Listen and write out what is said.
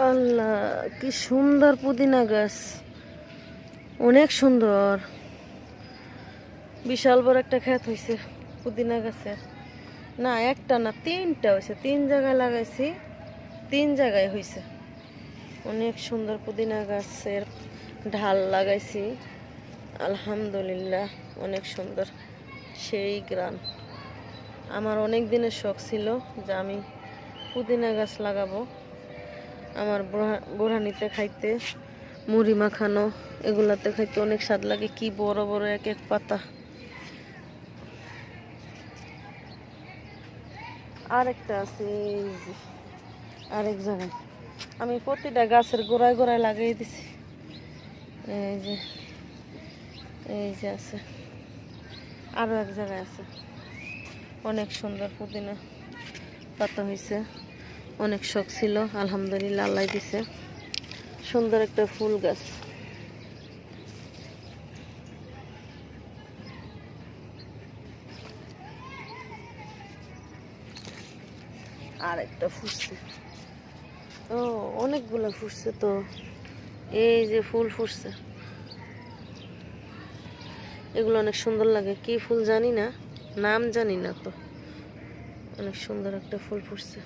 আল্লাহ, কি সুন্দর পুদিনা গাছ, অনেক সুন্দর। বিশাল বড় একটা ক্ষেত হয়েছে পুদিনা গাছের। না একটা না, তিনটা হয়েছে, তিন জায়গায় লাগাইছি, তিন জায়গায় হয়েছে। অনেক সুন্দর পুদিনা গাছের ঢাল লাগাইছি, আলহামদুলিল্লাহ অনেক সুন্দর, সেই গ্রাম। আমার অনেক দিনের শখ ছিল যে আমি পুদিনা গাছ লাগাবো। আমার বোরহানিতে খাইতে, মুড়ি মাখানো এগুলাতে খাইতে অনেক স্বাদ লাগে। কি বড় বড় এক এক পাতা। আরেকটা আছে এই যে, আরেক জায়গায় আমি প্রতিটা গাছের গোড়ায় গোড়ায় লাগিয়ে দিছি। এই যে, এই যে আছে, আরো এক জায়গায় আছে। অনেক সুন্দর পুদিনা পাতা হয়েছে। অনেক শখ ছিল, আলহামদুলিল্লাহ আল্লাহ দিছে। সুন্দর একটা ফুল গাছ। আর একটা ফুটছে, ও অনেকগুলো ফুটছে তো। এই যে ফুল ফুটছে, এগুলো অনেক সুন্দর লাগে। কি ফুল জানি না, নাম জানি না তো। অনেক সুন্দর একটা ফুল ফুটছে।